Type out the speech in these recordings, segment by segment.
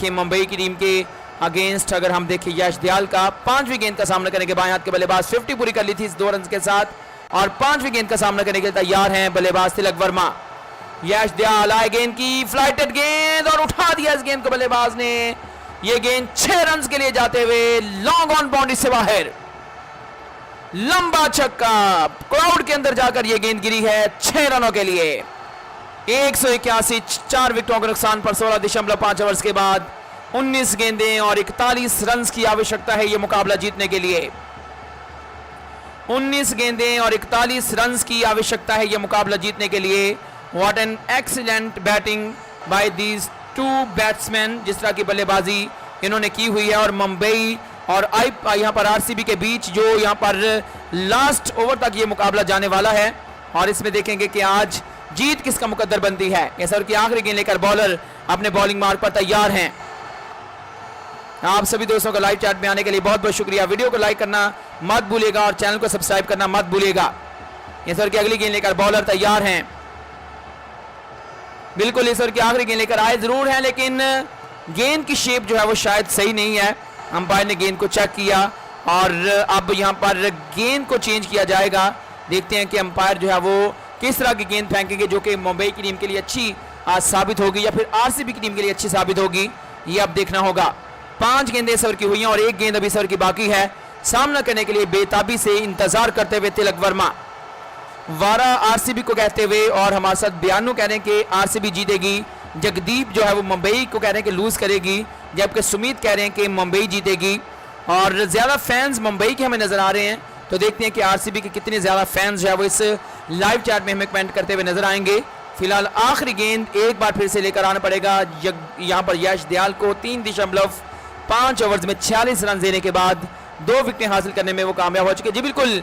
कि मुंबई की टीम के अगेंस्ट अगर हम देखें यश दयाल का 5वीं गेंद का सामना करने के बाएं हाथ के बल्लेबाज 50 पूरी कर ली थी इस 2 रन के साथ और 5वीं गेंद का सामना करने के लिए तैयार हैं बल्लेबाज तिलक वर्मा। यश दयाल आए गेंद की फ्लाइटेड गेंद और उठा दिया इस गेंद को बल्लेबाज ने। ये गेंद 6 रन के लिए जाते हुए लॉन्ग ऑन बाउंड्री से बाहर, लंबा छक्का क्राउड के अंदर जाकर यह गेंद गिरी है 6 रनों के लिए। 181 4 विकेटों के नुकसान पर 16.5 ओवर्स के बाद 19 गेंदें और 41 रन की आवश्यकता है यह मुकाबला जीतने के लिए। 19 गेंदें और 41 रन की आवश्यकता है यह मुकाबला जीतने के लिए। What an excellent batting bye these 2 batsman, जिस तरह की बल्लेबाजी इन्होंने की हुई है। और मुंबई और यहाँ पर आरसीबी के बीच जो यहाँ पर लास्ट ओवर तक ये मुकाबला जाने वाला है और इसमें देखेंगे कि आज जीत किसका मुकद्दर बनती है। इस ओवर की आखिरी गेंद लेकर बॉलर अपने बॉलिंग मार्ग पर तैयार हैं। आप सभी दोस्तों का लाइव चैट में आने के लिए बहुत बहुत शुक्रिया। वीडियो को लाइक करना मत भूलिएगा और चैनल को सब्सक्राइब करना मत भूलिएगा। इस ओवर की अगली गेंद लेकर बॉलर तैयार हैं। बिल्कुल इस ओवर की आखिरी गेंद लेकर आए जरूर हैं, लेकिन गेंद की शेप जो है वो शायद सही नहीं है। अंपायर ने गेंद को चेक किया और अब यहां पर गेंद को चेंज किया जाएगा। देखते हैं कि अंपायर जो है वो किस तरह की गेंद फेंकेंगे जो कि मुंबई की टीम के लिए अच्छी साबित होगी या फिर आरसीबी की टीम के लिए अच्छी साबित होगी, ये अब देखना होगा। 5 गेंदें इस ओवर की हुई हैं और 1 गेंद अभी इस ओवर की बाकी है। सामना करने के लिए बेताबी से इंतजार करते हुए तिलक वर्मा, वारा आरसीबी को कहते हुए और हमारे साथ बयानू कह रहे हैं कि आरसीबी जीतेगी। जगदीप जो है वो मुंबई को कह रहे हैं कि लूज करेगी, जबकि सुमित कह रहे हैं कि मुंबई जीतेगी। और ज्यादा फैंस मुंबई के हमें नजर आ रहे हैं, तो देखते हैं कि आरसीबी के कितने ज्यादा फैंस जो है वो इस लाइव चैट में हमें कमेंट करते हुए नजर आएंगे। फिलहाल आखिरी गेंद एक बार फिर से लेकर आना पड़ेगा यहाँ पर यश दयाल को। 3.5 ओवर्स में 46 रन देने के बाद 2 विकेटें हासिल करने में वो कामयाब हो चुके। जी बिल्कुल,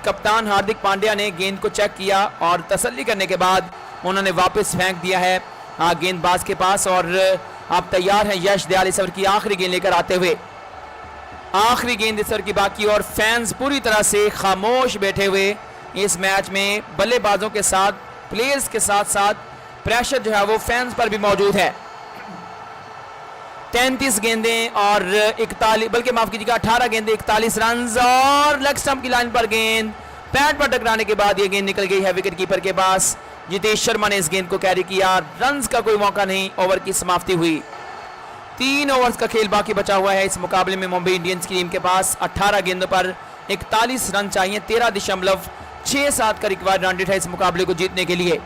कप्तान हार्दिक पांड्या ने गेंद को चेक किया और तसल्ली करने के बाद उन्होंने वापस फेंक दिया है गेंदबाज के पास और अब तैयार हैं यश दयाल इस ओवर की आखिरी गेंद लेकर आते हुए। आखिरी गेंद इस ओवर की बाकी और फैंस पूरी तरह से खामोश बैठे हुए इस मैच में। बल्लेबाजों के साथ, प्लेयर्स के साथ साथ प्रेशर जो है वो फैंस पर भी मौजूद है। 33 गेंदें और 41 बल्कि माफ कीजिएगा 18 गेंदें 41 रन और लेग स्टंप की लाइन पर गेंद पैड पर टकराने के बाद ये गेंद निकल गई है विकेट कीपर के पास। जितेश शर्मा ने इस गेंद को कैरी किया। रन्स का कोई मौका नहीं, ओवर की समाप्ति हुई। 3 ओवर्स का खेल बाकी बचा हुआ है इस मुकाबले में। मुंबई इंडियंस की टीम के पास 18 गेंदों पर 41 रन चाहिए। 13.67 का रिक्वायर्ड रन रेट है इस मुकाबले को जीतने के लिए।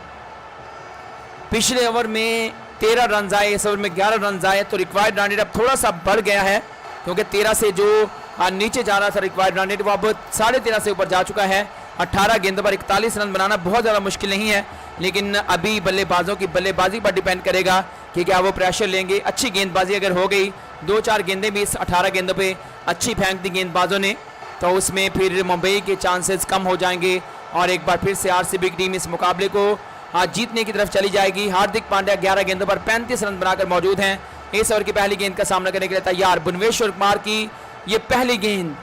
पिछले ओवर में 13 रन आए, इस ओवर में 11 रन आए, तो रिक्वायर्ड रन रेट अब थोड़ा सा बढ़ गया है क्योंकि 13 से जो नीचे जा रहा था रिक्वायर्ड रन रेट वो अब 13.5 से ऊपर जा चुका है। 18 गेंदों पर 41 रन बनाना बहुत ज़्यादा मुश्किल नहीं है, लेकिन अभी बल्लेबाजों की बल्लेबाजी पर डिपेंड करेगा कि क्या वो प्रेशर लेंगे। अच्छी गेंदबाजी अगर हो गई, 2-4 गेंदें भी इस 18 गेंदों पे अच्छी फेंक दी गेंदबाजों ने, तो उसमें फिर मुंबई के चांसेस कम हो जाएंगे और एक बार फिर से आरसीबी की टीम इस मुकाबले को जीतने की तरफ चली जाएगी। हार्दिक पांड्या 11 गेंदों पर 35 रन बनाकर मौजूद हैं। इस ओवर की पहली गेंद का सामना करने के लिए तैयार भुवनेश्वर कुमार की ये पहली गेंद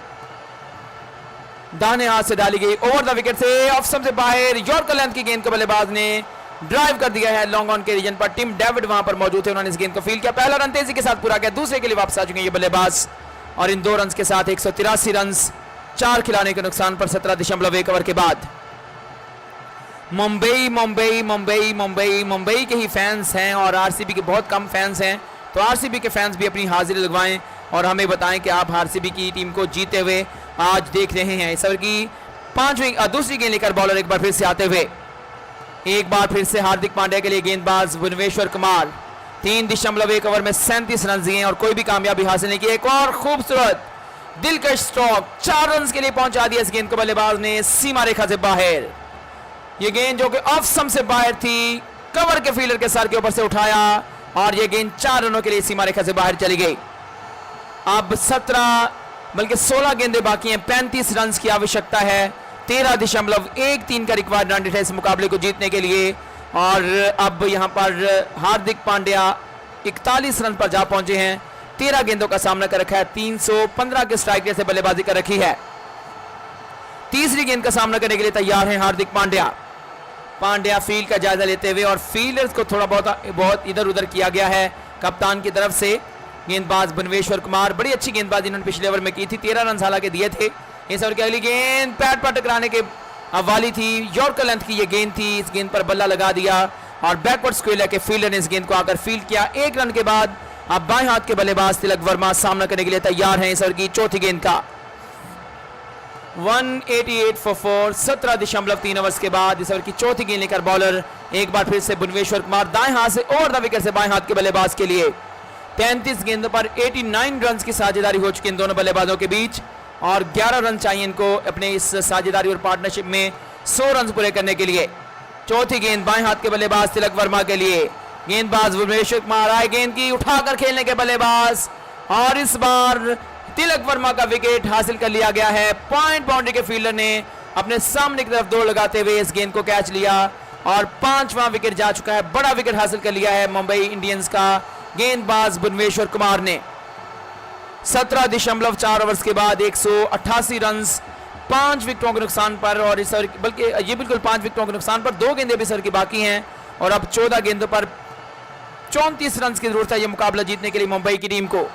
दाहिने हाथ से डाली गई ओवर द विकेट से ऑफ स्टंप से बाहर। यॉर्कर लेंथ की गेंद को बल्लेबाज ने ड्राइव कर दिया है लॉन्ग ऑन के रीजन पर। टिम डेविड वहां पर मौजूद थे, उन्होंने इस गेंद को फील्ड किया। पहला रन तेजी के साथ पूरा किया, दूसरे के लिए वापस आ चुके हैं ये बल्लेबाज और इन 2 रन के साथ 183 रन 4 खिलाने के नुकसान पर 17.1 ओवर के बाद। मुंबई मुंबई मुंबई मुंबई मुंबई के ही फैंस हैं और आरसीबी के बहुत कम फैंस हैं, तो आरसीबी के फैंस भी अपनी हाजिरी लगवाएं और हमें बताएं कि आप आरसीबी की टीम को जीते हुए आज देख रहे हैं। इस ओवर की दूसरी गेंद लेकर बॉलर एक बार फिर से आते हुए, एक बार फिर से हार्दिक पांड्या के लिए गेंदबाज भुवनेश्वर कुमार। 3.1 ओवर में 37 रन दिए और कोई भी कामयाबी हासिल नहीं की। एक और खूबसूरत दिलकश स्ट्रोक 4 रन के लिए पहुंचा दिया इस गेंद को बल्लेबाज ने सीमा रेखा से बाहर। ये गेंद जो कि ऑफ स्टंप से बाहर थी, कवर के फील्डर के सर के ऊपर से उठाया और ये गेंद 4 रनों के लिए सीमा रेखा से बाहर चली गई। अब 17 बल्कि 16 गेंदें बाकी हैं, 35 रन की आवश्यकता है। 13.13 का रिक्वायर्ड रन रेट है इस मुकाबले को जीतने के लिए और अब यहां पर हार्दिक पांड्या 41 रन पर जा पहुंचे हैं। 13 गेंदों का सामना कर रखा है, 315 के स्ट्राइक रेट से बल्लेबाजी कर रखी है। तीसरी गेंद का सामना करने के लिए तैयार हैं हार्दिक पांड्या। पांड्या फील्ड का जायजा लेते हुए और फील्डर्स को थोड़ा बहुत इधर उधर किया गया है, कप्तान की तरफ से। गेंदबाज भुवनेश्वर कुमार, बड़ी अच्छी गेंदबाजी इन्होंने पिछले ओवर में की थी, 13 रन हालांकि दिए थे। इस ओवर की अगली गेंद पैड पर टकराने के वाली थी, यॉर्कर लेंथ की ये गेंद थी। इस गेंद पर बल्ला लगा दिया और बैकवर्ड स्क्वेयर लेके फील्डर ने इस गेंद को आकर फील्ड किया। 1 रन के बाद अब बाएं हाथ के बल्लेबाज तिलक वर्मा सामना करने के लिए तैयार हैं इस ओवर की चौथी गेंद का। 188 फॉर 4, 17.3 ओवर्स के बाद इस ओवर की चौथी गेंद लेकर बॉलर एक बार फिर से भुवनेश्वर कुमार दाएं हाथ से ओवर द विकेट से बाएं हाथ के बल्लेबाज के लिए। 33 गेंदों पर 89 रन की साझेदारी हो चुकी इन दोनों बल्लेबाजों के बीच और 11 रन चाहिए इनको अपने इस साझेदारी और पार्टनरशिप में 100 रन पूरे करने के लिए। चौथी गेंद बाएं हाथ के बल्लेबाज तिलक वर्मा के लिए। गेंदबाज भुवनेश्वर कुमार आए, गेंद की उठाकर खेलने के बल्लेबाज और इस बार तिलक वर्मा का विकेट हासिल कर लिया गया है। पॉइंट बाउंड्री के फील्डर ने अपने सामने की तरफ दौड़ लगाते हुए इस गेंद को कैच लिया और 5वां विकेट जा चुका है। बड़ा विकेट हासिल कर लिया है मुंबई इंडियंस का गेंदबाज भुवनेश्वर कुमार ने। 17.4 ओवर्स के बाद 188 रन 5 विकेटों के नुकसान पर और इस ओवर बल्कि ये बिल्कुल 5 विकेटों के नुकसान पर 2 गेंदें भी सर की बाकी हैं और अब 14 गेंदों पर 34 रन की जरूरत है ये मुकाबला जीतने के लिए मुंबई की टीम को।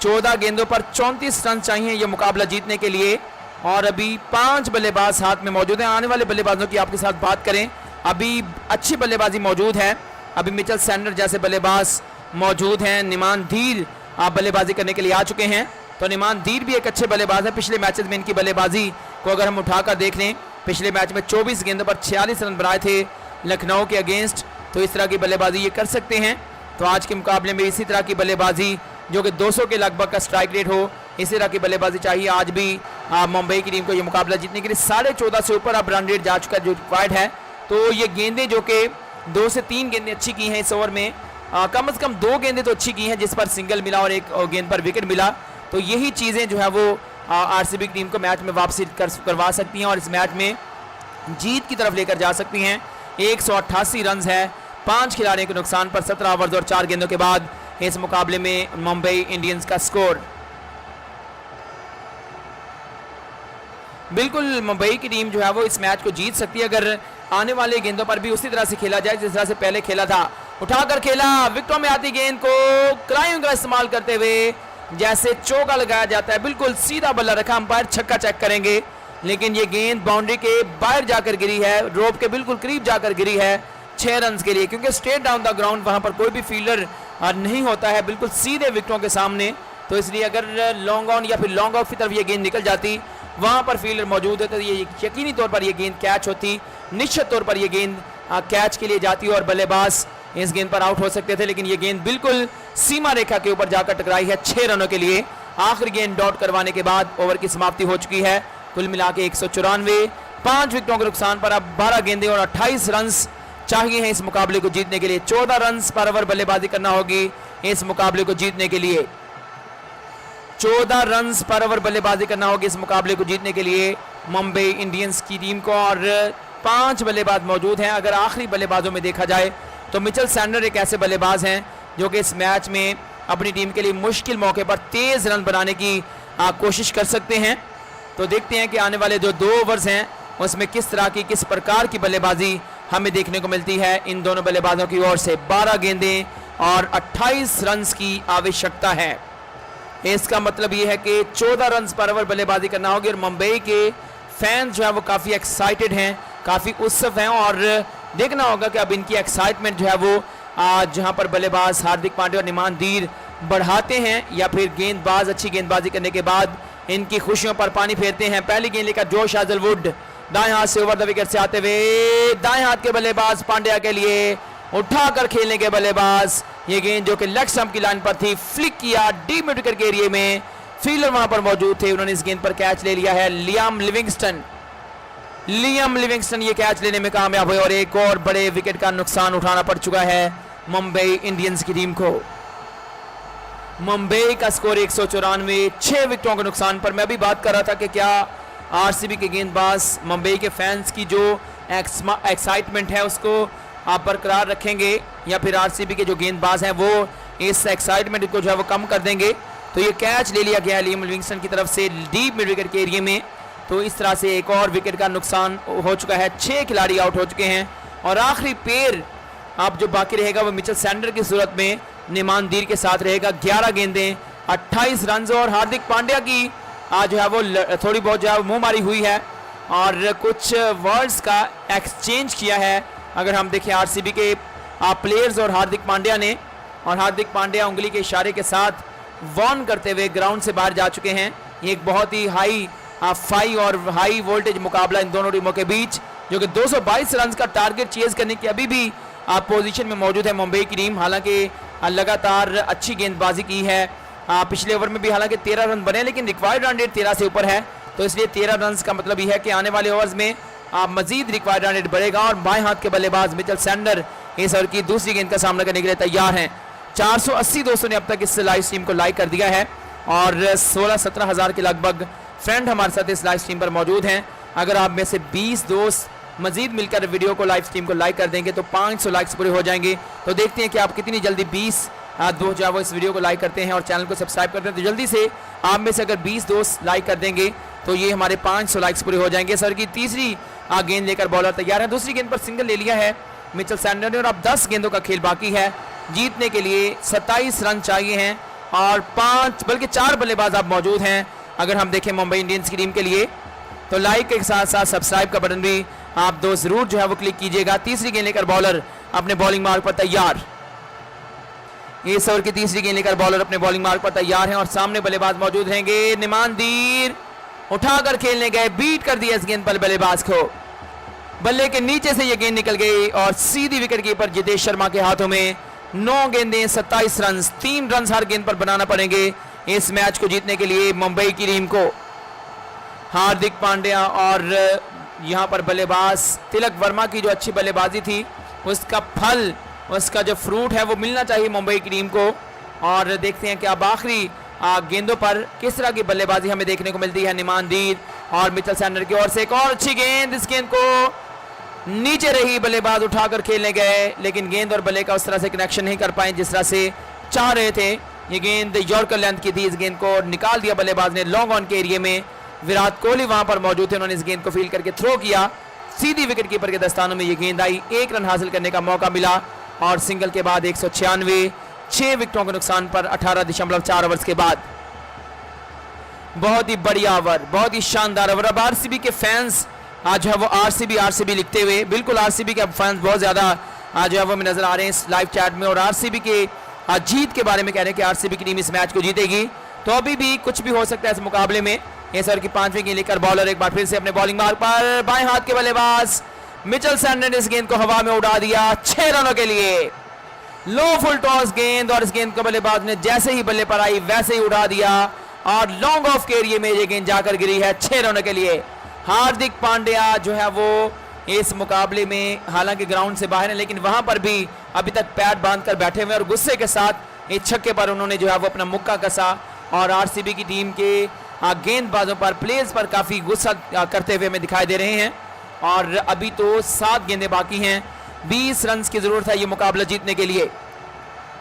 14 गेंदों पर 34 रन चाहिए ये मुकाबला जीतने के लिए और अभी 5 बल्लेबाज हाथ में मौजूद हैं। आने वाले बल्लेबाजों की आपके साथ बात करें, अभी अच्छी बल्लेबाजी मौजूद है। अभी मिचेल सैंडर जैसे बल्लेबाज मौजूद हैं। निमान धीर आप बल्लेबाजी करने के लिए आ चुके हैं, तो निमान धीर भी एक अच्छे बल्लेबाज है। पिछले मैचेस में इनकी बल्लेबाजी को अगर हम उठाकर देख लें, पिछले मैच में 24 गेंदों पर 46 रन बनाए थे लखनऊ के अगेंस्ट, तो इस तरह की बल्लेबाजी ये कर सकते हैं। तो आज के मुकाबले में इसी तरह की बल्लेबाजी जो कि 200 के लगभग का स्ट्राइक रेट हो, इसी तरह की बल्लेबाजी चाहिए आज भी मुंबई की टीम को ये मुकाबला जीतने के लिए। 14.5 से ऊपर अब रन रेट जा चुका है जो रिक्वायर्ड है। तो ये गेंदें जो कि 2 से 3 गेंदें अच्छी की हैं इस ओवर में, कम से कम 2 गेंदें तो अच्छी की हैं जिस पर सिंगल मिला और 1 गेंद पर विकेट मिला। तो यही चीज़ें जो है वो आरसीबी की टीम को मैच में वापसी करवा सकती हैं और इस मैच में जीत की तरफ लेकर जा सकती हैं। 188 रन है 5 खिलाड़ियों के नुकसान पर 17 ओवर और 4 गेंदों के बाद इस मुकाबले में मुंबई इंडियंस का स्कोर। बिल्कुल मुंबई की टीम जो है वो इस मैच को जीत सकती है अगर आने वाले गेंदों पर भी उसी तरह से खेला जाए जिस तरह से पहले खेला था। उठाकर खेला, विकेटों में आती गेंद को क्राइम का इस्तेमाल करते हुए जैसे चौका लगाया जाता है, बिल्कुल सीधा बल्ला रखा, अंपायर छक्का चेक करेंगे, लेकिन ये गेंद बाउंड्री के बाहर जाकर गिरी है, रोप के बिल्कुल करीब जाकर गिरी है 6 रन के लिए, क्योंकि स्ट्रेट डाउन द ग्राउंड वहां पर कोई भी फील्डर नहीं होता है, बिल्कुल सीधे विकेटों के सामने। तो इसलिए अगर लॉन्ग ऑन या फिर लॉन्ग ऑफ की तरफ ये गेंद निकल जाती, वहां पर फील्डर मौजूद है, तो ये यकीनी तौर पर ये गेंद कैच होती, निश्चित तौर पर ये गेंद कैच के लिए जाती और बल्लेबाज इस गेंद पर आउट हो सकते थे, लेकिन ये गेंद बिल्कुल सीमा रेखा के ऊपर जाकर टकराई है 6 रनों के लिए। आखिरी गेंद डॉट करवाने के बाद ओवर की समाप्ति हो चुकी है। कुल मिला के 194, 5 विकेटों के नुकसान पर अब 12 गेंदें और 28 रन चाहिए हैं इस मुकाबले को जीतने के लिए। 14 रन पर ओवर बल्लेबाजी करना होगी इस मुकाबले को जीतने के लिए। 14 रन पर ओवर बल्लेबाजी करना होगी इस मुकाबले को जीतने के लिए मुंबई इंडियंस की टीम को, और 5 बल्लेबाज मौजूद हैं। अगर आखिरी बल्लेबाजों में देखा जाए तो मिचेल सैंडर एक ऐसे बल्लेबाज हैं जो कि इस मैच में अपनी टीम के लिए मुश्किल मौके पर तेज रन बनाने की कोशिश कर सकते हैं। तो देखते हैं कि आने वाले जो 2 ओवर्स हैं उसमें किस तरह की, किस प्रकार की बल्लेबाजी हमें देखने को मिलती है इन दोनों बल्लेबाजों की ओर से। 12 गेंदें और 28 रन की आवश्यकता है। इसका मतलब ये है कि 14 रन पर ओवर बल्लेबाजी करना होगी और मुंबई के फैंस जो है वो काफ़ी एक्साइटेड हैं, काफ़ी उत्सुक हैं, और देखना होगा कि अब इनकी एक्साइटमेंट जो है वो जहां पर बल्लेबाज हार्दिक पांड्या और निमान धीर बढ़ाते हैं या फिर गेंदबाज अच्छी गेंदबाजी करने के बाद इनकी खुशियों पर पानी फेरते हैं। पहली गेंद लेकर जोश हाजलवुड दाएं हाथ से ओवर द विकेट से आते हुए दाएं हाथ के बल्लेबाज पांड्या के लिए उठाकर खेलने के बल्लेबाज, ये गेंद जो कि लेग स्टंप की लाइन पर थी, फ्लिक किया डीप मिड विकेट के एरिया में, फील्डर वहां पर मौजूद थे, उन्होंने इस गेंद पर कैच ले लिया है। लियाम लिविंगस्टन ये कैच लेने में कामयाब हुए और एक और बड़े विकेट का नुकसान उठाना पड़ चुका है मुंबई इंडियंस की टीम को। मुंबई का स्कोर 194, 6 विकेटों के नुकसान पर। मैं भी बात कर रहा था कि क्या आरसीबी के गेंदबाज मुंबई के फैंस की जो एक्साइटमेंट है उसको आप बरकरार रखेंगे या फिर आरसीबी के जो गेंदबाज हैं वो इस एक्साइटमेंट को जो है वो कम कर देंगे। तो ये कैच ले लिया गया लियाम लिविंगस्टन की तरफ से डीप मिड विकेट के एरिया में। तो इस तरह से एक और विकेट का नुकसान हो चुका है, 6 खिलाड़ी आउट हो चुके हैं और आखिरी पेयर अब जो बाकी रहेगा वो मिचेल सैंडर की सूरत में निमानदीर के साथ रहेगा। 11 गेंदें 28 रन और हार्दिक पांड्या की आज जो है वो थोड़ी बहुत जो है मुंह मारी हुई है और कुछ वर्ड्स का एक्सचेंज किया है। अगर हम देखें आरसीबी के प्लेयर्स और हार्दिक पांड्या ने, और हार्दिक पांड्या उंगली के इशारे के साथ वॉर्न करते हुए ग्राउंड से बाहर जा चुके हैं। ये एक बहुत ही हाई फाई और हाई वोल्टेज मुकाबला इन दोनों टीमों के बीच, जो कि 222 रन का टारगेट चेज करने की अभी भी पोजीशन में मौजूद है मुंबई की टीम। हालांकि लगातार अच्छी गेंदबाजी की है। पिछले ओवर में भी हालांकि 13 रन बने, लेकिन रिक्वायर्ड रन रेट 13 से ऊपर है, तो इसलिए 13 रन का मतलब यह है कि आने वाले ओवर्स में मजीद रिक्वायर्ड रन रेट बढ़ेगा। और बाएं हाथ के बल्लेबाज मिचेल सैंडर इस ओवर की दूसरी गेंद का सामना करने के लिए तैयार हैं। 480 दोस्तों ने अब तक इस लाइव स्ट्रीम को लाइक कर दिया है और 16-17 हज़ार के लगभग फ्रेंड हमारे साथ इस लाइव स्ट्रीम पर मौजूद हैं। अगर आप में से 20 दोस्त मजीद मिलकर वीडियो को लाइव स्ट्रीम को लाइक कर देंगे तो 500 लाइक्स पूरे हो जाएंगे। तो देखते हैं कि आप कितनी जल्दी 20 दोस्त जो है वो इस वीडियो को लाइक करते हैं और चैनल को सब्सक्राइब करते हैं। तो जल्दी से आप में से अगर 20 दोस्त लाइक कर देंगे तो ये हमारे 500 लाइक्स पूरे हो जाएंगे। सर की तीसरी गेंद लेकर बॉलर तैयार है। दूसरी गेंद पर सिंगल ले लिया है मिचेल सैंडर ने और अब 10 गेंदों का खेल बाकी है। जीतने के लिए 27 रन चाहिए हैं और 5 बल्कि 4 बल्लेबाज अब मौजूद हैं। अगर हम देखें मुंबई इंडियंस की टीम के लिए तो लाइक के साथ साथ सब्सक्राइब का बटन भी आप दोस्त जरूर जो है वो क्लिक कीजिएगा। तीसरी गेंद लेकर बॉलर अपने बॉलिंग मार्ग पर तैयार। इस ओवर की तीसरी गेंद लेकर बॉलर अपने बॉलिंग मार्ग पर तैयार हैं और सामने बल्लेबाज मौजूद रहेंगे। निमानदीर उठाकर खेलने गए, बीट कर दिया इस गेंद पर बल्लेबाज को। बल्ले के नीचे से यह गेंद निकल गई और सीधी विकेट कीपर जितेश शर्मा के हाथों में। 9 गेंदें 27 रन, 3 रन हर गेंद पर बनाना पड़ेंगे इस मैच को जीतने के लिए मुंबई की टीम को। हार्दिक पांड्या और यहां पर बल्लेबाज तिलक वर्मा की जो अच्छी बल्लेबाजी थी उसका फल, उसका जो फ्रूट है वो मिलना चाहिए मुंबई की टीम को। और देखते हैं कि अब आखिरी गेंदों पर किस तरह की बल्लेबाजी हमें देखने को मिलती है। निमानदीर और मिचेल सैंडर की ओर से एक और अच्छी गेंद, इस गेंद को नीचे रही, बल्लेबाज उठाकर खेलने गए लेकिन गेंद और बल्ले का उस तरह से कनेक्शन नहीं कर पाए जिस तरह से चाह रहे थे। ये गेंद यॉर्कर लेंथ की थी, इस गेंद को निकाल दिया बल्लेबाज ने लॉन्ग ऑन के एरिया में। विराट कोहली वहां पर मौजूद थे, उन्होंने इस गेंद को फील्ड करके थ्रो किया। सीधी विकेट कीपर के दस्तानों में ये गेंद आई, 1 रन हासिल करने का मौका मिला और सिंगल के बाद 196, 6 विकेटों के नुकसान पर 18.4 ओवर्स के बाद। बहुत ही बढ़िया ओवर, बहुत ही शानदार ओवर। अब आरसीबी के फैंस आज है वो आरसीबी लिखते हुए, बिल्कुल आरसीबी के फैंस बहुत ज्यादा आज है वो में नजर आ रहे हैं इस लाइव चैट में और आरसीबी के जीत के बारे में कह रहे हैं कि आरसीबी की टीम इस मैच को जीतेगी। तो अभी भी कुछ भी हो सकता है इस मुकाबले में। इस ओवर की 5वीं गेंद लेकर बॉलर एक बार फिर से अपने बॉलिंग मार्ग पर, बाएं हाथ के बल्लेबाज मिचेल सैंडर ने इस गेंद को हवा में उड़ा दिया 6 रनों के लिए। लो फुल टॉस गेंद और इस गेंद को बल्लेबाज ने जैसे ही बल्ले पर आई वैसे ही उड़ा दिया और लॉन्ग ऑफ के एरिया में ये गेंद जाकर गिरी है 6 रनों के लिए। हार्दिक पांड्या जो है वो इस मुकाबले में हालांकि ग्राउंड से बाहर है लेकिन वहां पर भी अभी तक पैड बांधकर बैठे हुए और गुस्से के साथ इस छक्के पर उन्होंने जो है वो अपना मुक्का कसा और आरसीबी की टीम के गेंदबाजों पर, प्लेयर्स पर काफी गुस्सा करते हुए हमें दिखाई दे रहे हैं। और अभी तो 7 गेंदें बाकी हैं, 20 रन की जरूरत है ये मुकाबला जीतने के लिए।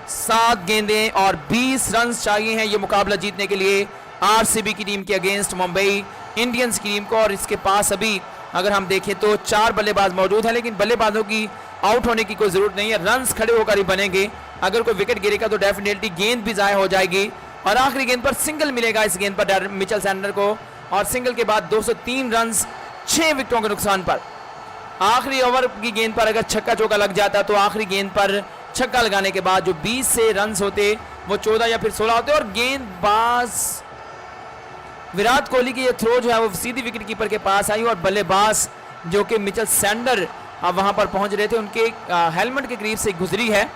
7 गेंदें और 20 रन चाहिए हैं ये मुकाबला जीतने के लिए आरसीबी की टीम के अगेंस्ट मुंबई इंडियंस की टीम को। और इसके पास अभी अगर हम देखें तो 4 बल्लेबाज मौजूद हैं लेकिन बल्लेबाजों की आउट होने की कोई जरूरत नहीं है, रन्स खड़े होकर ही बनेंगे। अगर कोई विकेट गिरेगा तो डेफिनेटली गेंद भी जाया हो जाएगी और आखिरी गेंद पर सिंगल मिलेगा इस गेंद पर मिचेल सैंडर को और सिंगल के बाद 203 रन 6 विकेटों के नुकसान पर। आखिरी ओवर की गेंद पर अगर छक्का चौका लग जाता तो आखिरी गेंद पर छक्का लगाने के बाद जो 20 से रन होते वो 14 या फिर 16 होते और गेंदबाज विराट कोहली की ये थ्रो जो है वो सीधी विकेट कीपर के पास आई और बल्लेबाज जो कि मिचेल सैंडर वहां पर पहुंच रहे थे उनके हेलमेट के करीब से गुजरी है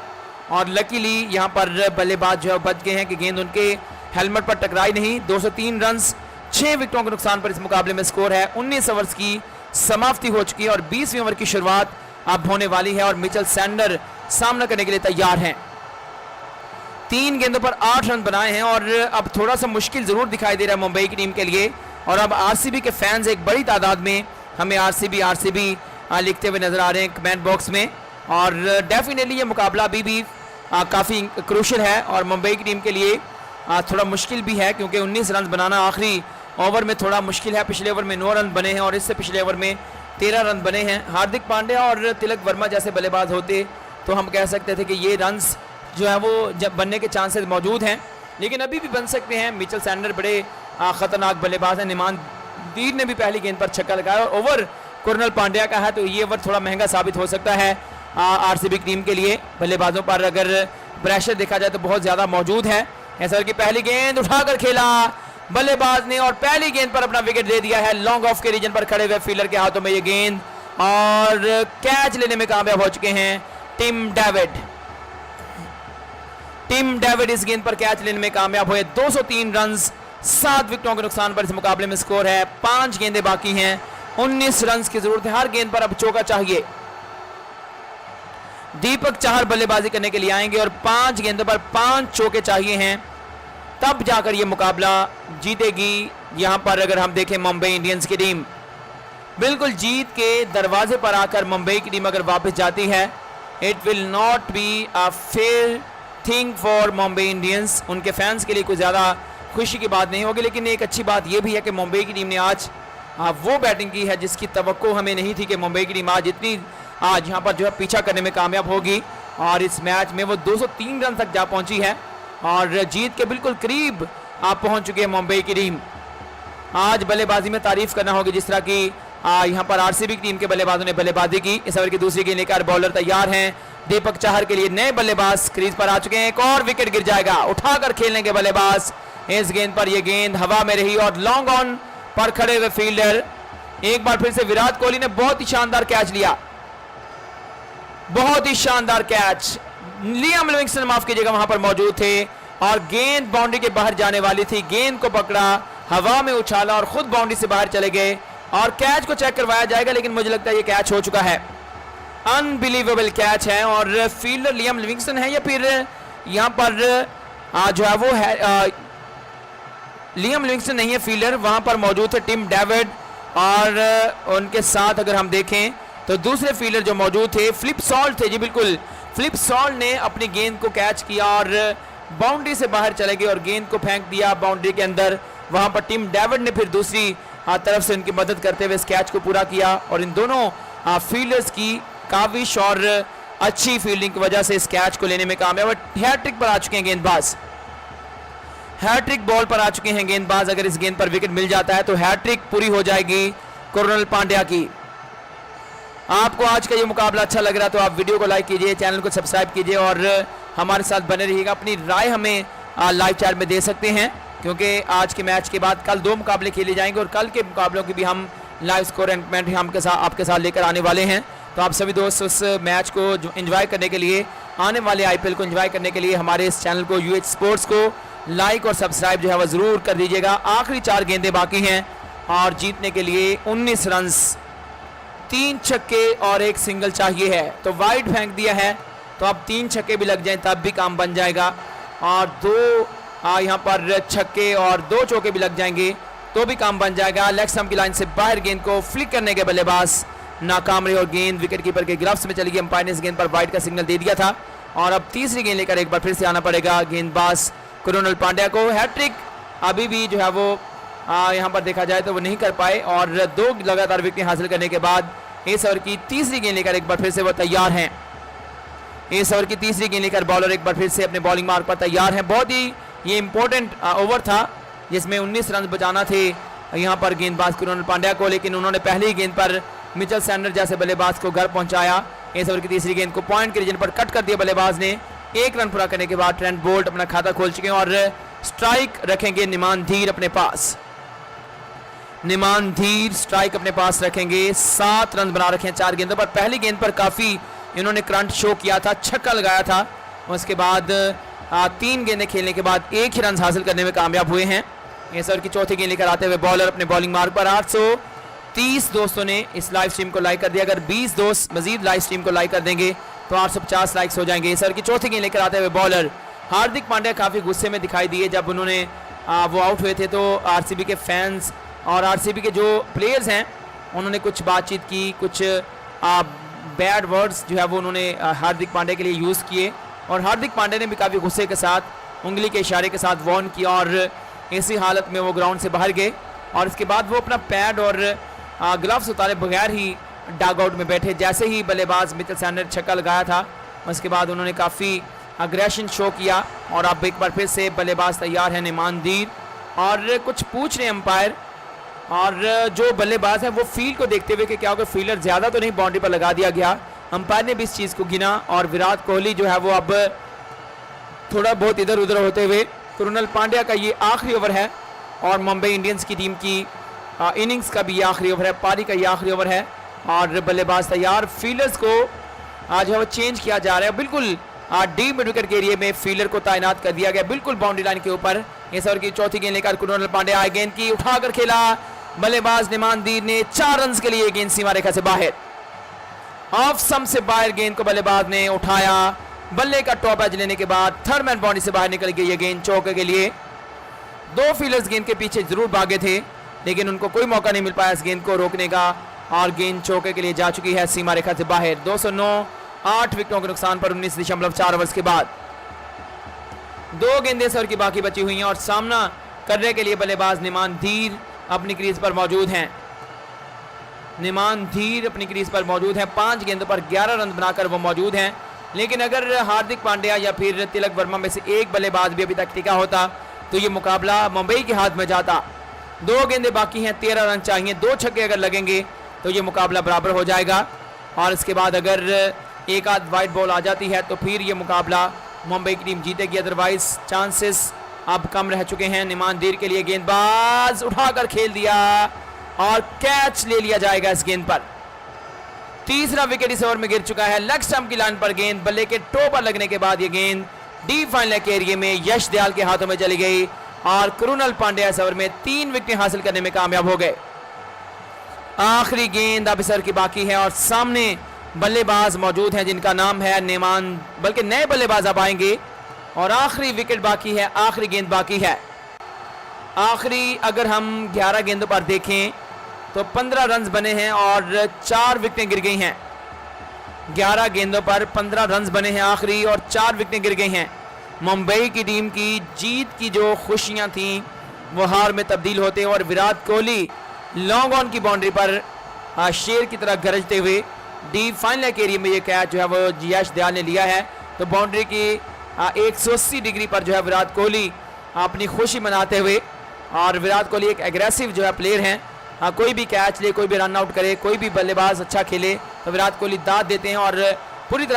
और लकीली यहां पर बल्लेबाज जो है बच गए हैं कि गेंद उनके हेलमेट पर टकराई नहीं। 203 रन 6 विकेटों के नुकसान पर इस मुकाबले में स्कोर है। 19 ओवर्स की समाप्ति हो चुकी है और 20वीं ओवर की शुरुआत अब होने वाली है और मिचेल सैंडर सामना करने के लिए तैयार हैं। 3 गेंदों पर 8 रन बनाए हैं और अब थोड़ा सा मुश्किल जरूर दिखाई दे रहा है मुंबई की टीम के लिए। और अब आरसीबी के फैंस एक बड़ी तादाद में हमें आरसीबी लिखते हुए नजर आ रहे हैं कमेंट बॉक्स में और डेफिनेटली ये मुकाबला अभी भी काफ़ी क्रूशल है और मुंबई की टीम के लिए थोड़ा मुश्किल भी है क्योंकि 19 रन बनाना आखिरी ओवर में थोड़ा मुश्किल है। पिछले ओवर में 9 रन बने हैं और इससे पिछले ओवर में 13 रन बने हैं। हार्दिक पांड्या और तिलक वर्मा जैसे बल्लेबाज होते तो हम कह सकते थे कि ये रन्स जो है वो जब बनने के चांसेस मौजूद हैं, लेकिन अभी भी बन सकते हैं। मिचेल सैंडर बड़े खतरनाक बल्लेबाज हैं। निमान दीर ने भी पहली गेंद पर छक्का लगाया और ओवर कुरनल पांड्या का है, तो ये ओवर थोड़ा महंगा साबित हो सकता है आरसीबी टीम के लिए। बल्लेबाजों पर अगर प्रेशर देखा जाए तो बहुत ज्यादा मौजूद है। ऐसा की पहली गेंद उठाकर खेला बल्लेबाज ने और पहली गेंद पर अपना विकेट दे दिया है। लॉन्ग ऑफ के रीजन पर खड़े हुए फील्डर के हाथों में ये गेंद और कैच लेने में कामयाब हो चुके हैं टिम डेविड। टिम डेविड इस गेंद पर कैच लेने में कामयाब हुए। 203 रन 7 विकेटों के नुकसान पर इस मुकाबले में स्कोर है। 5 गेंदें बाकी हैं, 19 रन की जरूरत है। हर गेंद पर अब चौका चाहिए। दीपक चाहर बल्लेबाजी करने के लिए आएंगे और 5 गेंदों पर 5 चौके चाहिए हैं, तब जाकर यह मुकाबला जीतेगी। यहां पर अगर हम देखें मुंबई इंडियंस की टीम बिल्कुल जीत के दरवाजे पर आकर मुंबई की टीम अगर वापस जाती है, it will not be a fair thing for Mumbai Indians. उनके फैंस के लिए कोई ज़्यादा खुशी की बात नहीं होगी, लेकिन एक अच्छी बात यह भी है कि मुंबई की टीम ने आज वो बैटिंग की है जिसकी तवक्को हमें नहीं थी कि मुंबई की टीम आज इतनी आज यहाँ पर जो है पीछा करने में कामयाब होगी। और इस मैच में वो 203 रन तक जा पहुंची है और जीत के बिल्कुल करीब आप पहुंच चुकी है मुंबई की टीम। आज बल्लेबाजी में तारीफ करना होगी जिस तरह की यहाँ पर आरसीबी की टीम के बल्लेबाजों ने बल्लेबाजी की। इस ओवर की दूसरी गेंद लेकर बॉलर तैयार हैं। दीपक चाहर के लिए नए बल्लेबाज क्रीज पर आ चुके हैं। एक और विकेट गिर जाएगा, उठाकर खेलने के बल्लेबाज। इस गेंद पर यह गेंद हवा में रही और लॉन्ग ऑन पर खड़े हुए फील्डर। एक बार फिर से विराट कोहली ने बहुत ही शानदार कैच लिया, बहुत ही शानदार कैच। लियाम लिविंगस्टन माफ कीजिएगा वहां पर मौजूद थे और गेंद बाउंड्री के बाहर जाने वाली थी। गेंद को पकड़ा, हवा में उछाला और खुद बाउंड्री से बाहर चले गए और कैच को चेक करवाया जाएगा, लेकिन मुझे लगता है ये कैच हो चुका है। अनबिलीवेबल कैच है और फील्डर लियाम लिविंगस्टन है या फिर यहां पर जो है वो है लियाम लिविंगस्टन नहीं है फील्डर, वहां पर मौजूद थे टिम डेविड और उनके साथ अगर हम देखें तो दूसरे फील्डर जो मौजूद थे फ्लिप सॉल्ट थे। जी बिल्कुल, फ्लिप सॉल्ट ने अपनी गेंद को कैच किया और बाउंड्री से बाहर चले गए और गेंद को फेंक दिया बाउंड्री के अंदर। वहां पर टिम डेविड ने फिर दूसरी तरफ से उनकी मदद करते हुए इस कैच को पूरा किया और इन दोनों फील्डर्स की काविश और अच्छी फील्डिंग की वजह से इस कैच को लेने में कामयाब। हैट्रिक पर आ चुके हैं गेंदबाज, हैट्रिक बॉल पर आ चुके हैं गेंदबाज। अगर इस गेंद पर विकेट मिल जाता है तो हैट्रिक पूरी हो जाएगी कुरनल पांड्या की। आपको आज का ये मुकाबला अच्छा लग रहा है तो आप वीडियो को लाइक कीजिए, चैनल को सब्सक्राइब कीजिए और हमारे साथ बने रहिएगा। अपनी राय हमें लाइव चैट में दे सकते हैं क्योंकि आज के मैच के बाद कल 2 मुकाबले खेले जाएंगे और कल के मुकाबलों की भी हम लाइव स्कोर एंड कमेंट्री आपके साथ लेकर आने वाले हैं। तो आप सभी दोस्त उस मैच को जो एंजॉय करने के लिए, आने वाले आईपीएल को एंजॉय करने के लिए हमारे इस चैनल को यूएच स्पोर्ट्स को लाइक और सब्सक्राइब जो है वह जरूर कर दीजिएगा। आखिरी 4 गेंदें बाकी हैं और जीतने के लिए 19 रन, 3 छक्के और 1 सिंगल चाहिए है। तो वाइड फेंक दिया है तो अब 3 छक्के भी लग जाएं तब भी काम बन जाएगा और 2 यहाँ पर छक्के और 2 चौके भी लग जाएंगे तो भी काम बन जाएगा। लेग स्टंप की लाइन से बाहर गेंद को फ्लिक करने के बल्लेबाज नाकाम रहे और गेंद विकेट कीपर के ग्लव्स में चली गई। अंपायर ने इस गेंद पर वाइड का सिग्नल दे दिया था और अब तीसरी गेंद लेकर एक बार फिर से आना पड़ेगा गेंदबाज कुरनल पांड्या को। हैट्रिक अभी भी जो है वो यहाँ पर देखा जाए तो वो नहीं कर पाए और 2 लगातार विकेट हासिल करने के बाद इस ओवर की तीसरी गेंद लेकर एक बार फिर से वो तैयार हैं। इस ओवर की तीसरी गेंद लेकर बॉलर एक बार फिर से अपने बॉलिंग मार्क पर तैयार हैं। बहुत ही ये इंपॉर्टेंट ओवर था जिसमें 19 रन बचाना थे यहाँ पर गेंदबाज कुरनल पांड्या को, लेकिन उन्होंने पहली ही गेंद पर मिचेल सैंडर जैसे बल्लेबाज को घर पहुंचाया। इस ओवर की तीसरी गेंद को पॉइंट के रीजन पर कट कर दिया बल्लेबाज ने। 1 रन पूरा करने के बाद ट्रेंट बोल्ट अपना खाता खोल चुके हैं और स्ट्राइक रखेंगे निमान धीर अपने पास। निमान धीर स्ट्राइक अपने पास रखेंगे। 7 रन बना रखे हैं 4 गेंदों पर। पहली गेंद पर काफी इन्होंने करंट शो किया था, छक्का लगाया था। उसके बाद 3 गेंदें खेलने के बाद 1 ही रन हासिल करने में कामयाब हुए हैं। इस ओवर की चौथी गेंद लेकर आते हुए बॉलर अपने बॉलिंग मार्क पर। 830 दोस्तों ने इस लाइव स्ट्रीम को लाइक कर दिया। अगर 20 दोस्त मजीद लाइव स्ट्रीम को लाइक कर देंगे तो 850 लाइक्स हो जाएंगे। इस ओवर की चौथी गेंद लेकर आते हुए बॉलर हार्दिक पांड्या काफी गुस्से में दिखाई दिए जब उन्होंने वो आउट हुए थे, तो आरसीबी के फैंस और आरसीबी के जो प्लेयर्स हैं उन्होंने कुछ बातचीत की, कुछ बैड वर्ड्स जो है वो उन्होंने हार्दिक पांड्या के लिए यूज़ किए और हार्दिक पांड्या ने भी काफ़ी गुस्से के साथ उंगली के इशारे के साथ वार्न किया और इसी हालत में वो ग्राउंड से बाहर गए और इसके बाद वो अपना पैड और ग्लव्स उतारे बगैर ही डग आउट में बैठे। जैसे ही बल्लेबाज मिचेल सैंडर छक्का लगाया था उसके बाद उन्होंने काफ़ी अग्रेशन शो किया। और अब एक बार फिर से बल्लेबाज तैयार है निमानदीर, और कुछ पूछ रहे अंपायर, और जो बल्लेबाज है वो फील्ड को देखते हुए कि क्या होगा, फील्डर ज़्यादा तो नहीं बाउंड्री पर लगा दिया गया। अंपायर ने भी इस चीज़ को गिना, और विराट कोहली जो है वो अब थोड़ा बहुत इधर उधर होते हुए, कृणाल पांड्या का ये आखिरी ओवर है, और मुंबई इंडियंस की टीम की इनिंग्स का भी ये आखिरी ओवर है, पारी का ये आखिरी ओवर है, और बल्लेबाज तैयार। फील्डर्स को आज वो चेंज किया जा रहा है, बिल्कुल डीप मिड विकेट के एरिया में फील्डर को तैनात कर दिया गया, बिल्कुल बाउंड्री लाइन के ऊपर। इस ओवर की चौथी गेंद लेकर कृणाल पांड्या आए, गेंद की उठाकर खेला, बल्लेबाज निमानदीर ने 4 रन के लिए गेंद सीमा रेखा से बाहर, ऑफ स्टंप से बाहर गेंद को बल्लेबाज ने उठाया, बल्ले का टॉप एज लेने के बाद थर्ड मैन बाउंड्री से बाहर निकल गई ये गेंद चौके के लिए। 2 फील्डर्स गेंद के पीछे जरूर भागे थे, लेकिन उनको कोई मौका नहीं मिल पाया इस गेंद को रोकने का, और गेंद चौके के लिए जा चुकी है सीमा रेखा से बाहर। 209, 8 विकेटों के नुकसान पर 19.4 ओवर्स के बाद 2 गेंदें सर की बाकी बची हुई हैं, और सामना करने के लिए बल्लेबाज निमानदीर अपनी क्रीज पर मौजूद हैं। निमानदीर अपनी क्रीज पर मौजूद हैं, 5 गेंदों पर 11 रन बनाकर वो मौजूद हैं। लेकिन अगर हार्दिक पांड्या या फिर तिलक वर्मा में से एक बल्लेबाज भी अभी तक टिका होता तो ये मुकाबला मुंबई के हाथ में जाता। 2 गेंदें बाकी हैं, 13 रन चाहिए, 2 छक्के अगर लगेंगे तो ये मुकाबला बराबर हो जाएगा, और इसके बाद अगर एक आध वाइड बॉल आ जाती है तो फिर ये मुकाबला मुंबई की टीम जीतेगी, अदरवाइज चांसेस अब कम रह चुके हैं। निमानदीर के लिए गेंदबाज उठाकर खेल दिया, और कैच ले लिया जाएगा इस गेंद पर। तीसरा विकेट इस ओवर में गिर चुका है, लेग स्टंप की लाइन पर गेंद, बल्ले के टो पर लगने के बाद ये गेंद डीप फाइनल के एरिया में यश दयाल के हाथों में चली गई, और कृणाल पांड्या इस ओवर में 3 विकेट हासिल करने में कामयाब हो गए। आखिरी गेंद अब इस ओवर की बाकी है, और सामने बल्लेबाज मौजूद हैं जिनका नाम है नेमान, बल्कि नए बल्लेबाज अब आएंगे, और आखिरी विकेट बाकी है, आखिरी गेंद बाकी है। आखिरी अगर हम 11 गेंदों पर देखें तो 15 रन बने हैं और 4 विकेटें गिर गई हैं। 11 गेंदों पर 15 रन बने हैं आखिरी, और 4 विकेटें गिर गई हैं। मुंबई की टीम की जीत की जो खुशियां थीं वो हार में तब्दील होते हैं, और विराट कोहली लॉन्ग ऑन की बाउंड्री पर शेर की तरह गरजते हुए डीप फाइनल के एरिया में ये कैच जो है वो यश दयाल ने लिया है। तो बाउंड्री की 180 डिग्री पर जो है विराट कोहली अपनी खुशी मनाते हुए, और विराट कोहली एक एग्रेसिव जो है प्लेयर हैं, कोई भी कैच ले, कोई भी रन आउट करे, कोई भी बल्लेबाज अच्छा खेले तो विराट कोहली दाद देते हैं, और पूरी तरह